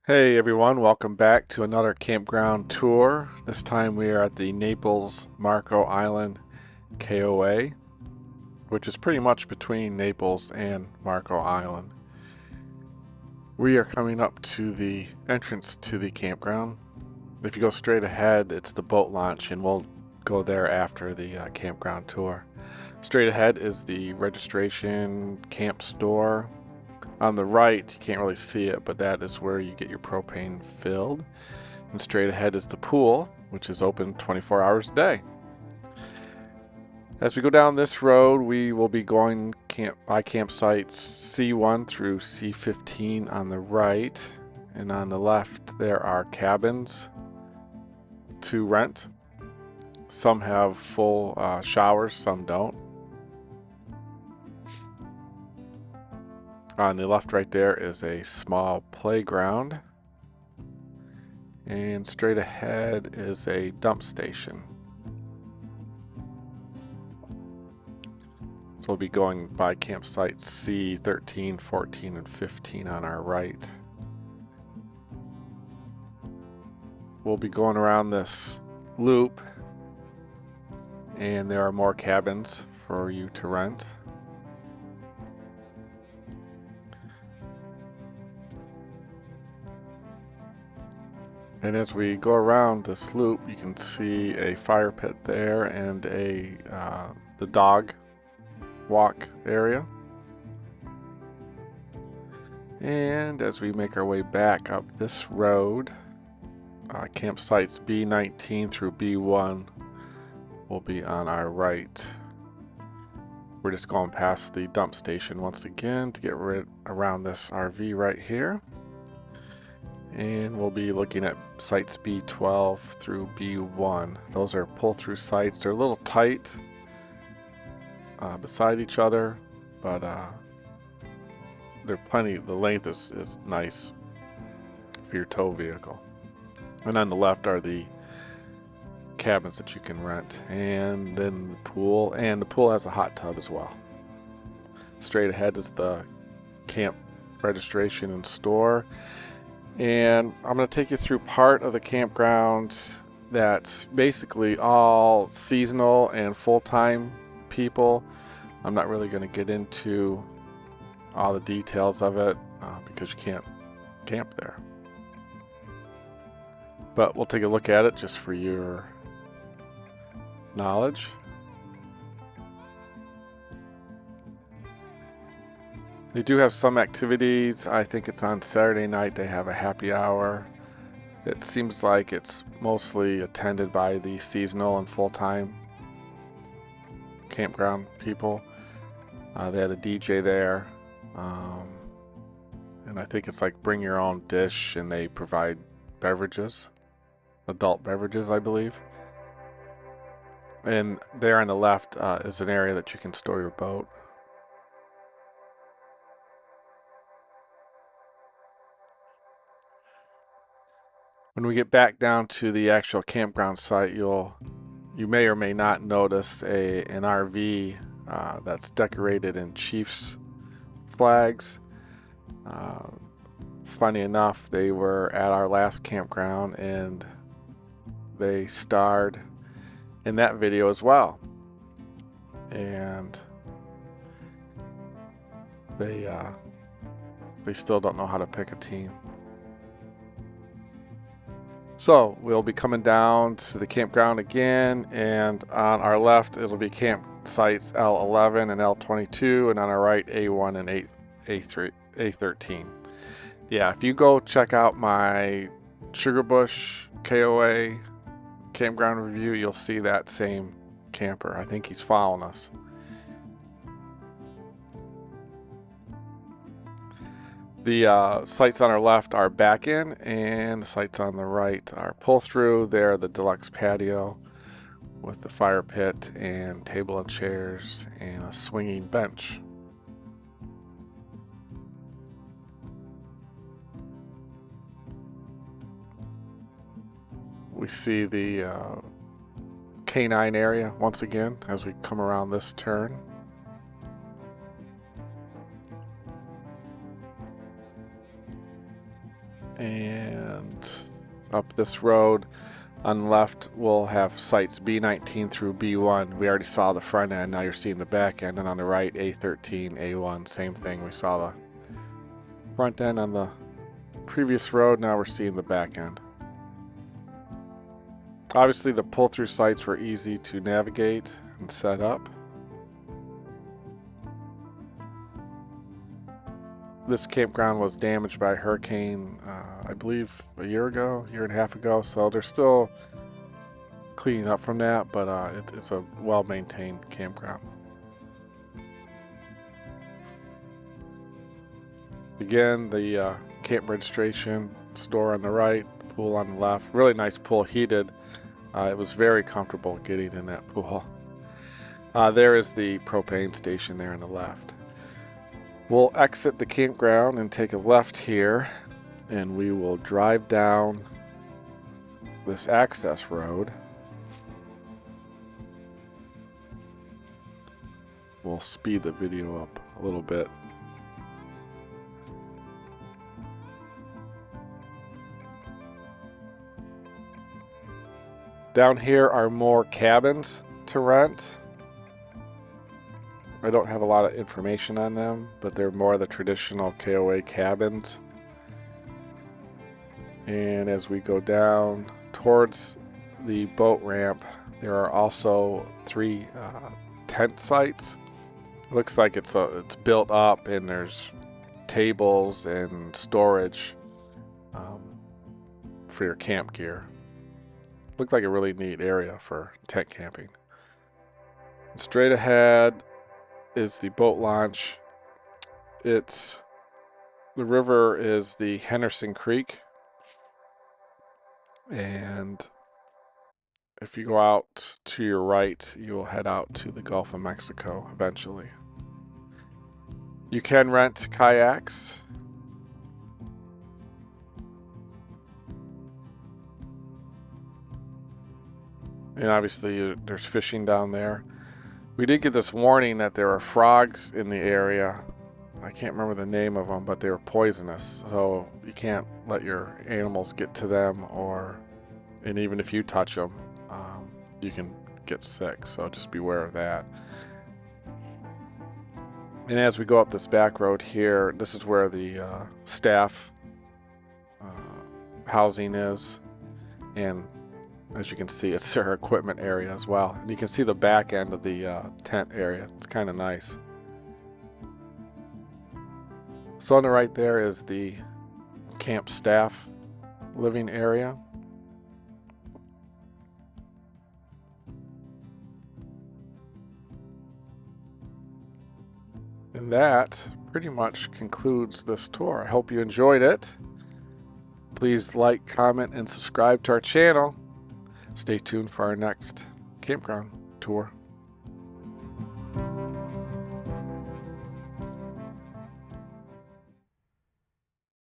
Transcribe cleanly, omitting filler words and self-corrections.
Hey everyone, welcome back to another campground tour. This time we are at the Naples Marco Island KOA, which is pretty much between Naples and Marco Island. We are coming up to the entrance to the campground. If you go straight ahead, it's the boat launch, and we'll go there after the campground tour. Straight ahead is the registration camp store. On the right, you can't really see it, but that is where you get your propane filled. And straight ahead is the pool, which is open 24 hours a day. As we go down this road, we will be going by campsites C1 through C15 on the right. And on the left, there are cabins to rent. Some have full showers, some don't. On the left right there is a small playground. And straight ahead is a dump station. So we'll be going by campsites C13, 14, and 15 on our right. We'll be going around this loop, and there are more cabins for you to rent. And as we go around this loop, you can see a fire pit there and the dog walk area. And as we make our way back up this road, campsites B19 through B1 will be on our right. We're just going past the dump station once again to get around this RV right here. And we'll be looking at sites B12 through B1. Those are pull-through sites. They're a little tight beside each other, but they're plenty. The length is nice for your tow vehicle. And on the left are the cabins that you can rent, and then the pool. And the pool has a hot tub as well. Straight ahead is the camp registration and store. And I'm going to take you through part of the campground that's basically all seasonal and full-time people. I'm not really going to get into all the details of it because you can't camp there. But we'll take a look at it just for your knowledge. They do have some activities. I think it's on Saturday night they have a happy hour. It seems like it's mostly attended by the seasonal and full-time campground people. They had a DJ there. And I think it's like bring your own dish, and they provide beverages, adult beverages, I believe. And there on the left is an area that you can store your boat. When we get back down to the actual campground site, you may or may not notice an RV that's decorated in Chiefs flags. Funny enough, they were at our last campground and they starred in that video as well. And they still don't know how to pick a team. So we'll be coming down to the campground again, and on our left it'll be campsites L11 and L22, and on our right A1 and A13. Yeah, if you go check out my Sugarbush KOA campground review, you'll see that same camper. I think he's following us. The sites on our left are back-in, and the sites on the right are pull-through. They're the deluxe patio with the fire pit and table and chairs and a swinging bench. We see the canine area once again as we come around this turn. And up this road on the left, we'll have sites B19 through B1. We already saw the front end, now you're seeing the back end. And on the right, A13, A1, same thing. We saw the front end on the previous road, now we're seeing the back end. Obviously the pull-through sites were easy to navigate and set up. This campground was damaged by a hurricane, I believe a year and a half ago, so they're still cleaning up from that, but it's a well-maintained campground. Again, the camp registration store on the right, pool on the left. Really nice pool, heated. It was very comfortable getting in that pool. There is the propane station there on the left. We'll exit the campground and take a left here, and we will drive down this access road. We'll speed the video up a little bit. Down here are more cabins to rent. I don't have a lot of information on them, but they're more the traditional KOA cabins. And as we go down towards the boat ramp, there are also 3 tent sites. It looks like it's built up, and there's tables and storage for your camp gear. Looked like a really neat area for tent camping. Straight ahead is the boat launch. The river is the Henderson Creek, and if you go out to your right, you will head out to the Gulf of Mexico eventually. You can rent kayaks. And obviously there's fishing down there. We did get this warning that there are frogs in the area. I can't remember the name of them, but they were poisonous. So you can't let your animals get to them, and even if you touch them, you can get sick. So just beware of that. And as we go up this back road here, this is where the staff housing is. And as you can see, it's their equipment area as well. And you can see the back end of the tent area. It's kind of nice. So on the right there is the camp staff living area. And that pretty much concludes this tour. I hope you enjoyed it. Please like, comment, and subscribe to our channel. Stay tuned for our next campground tour.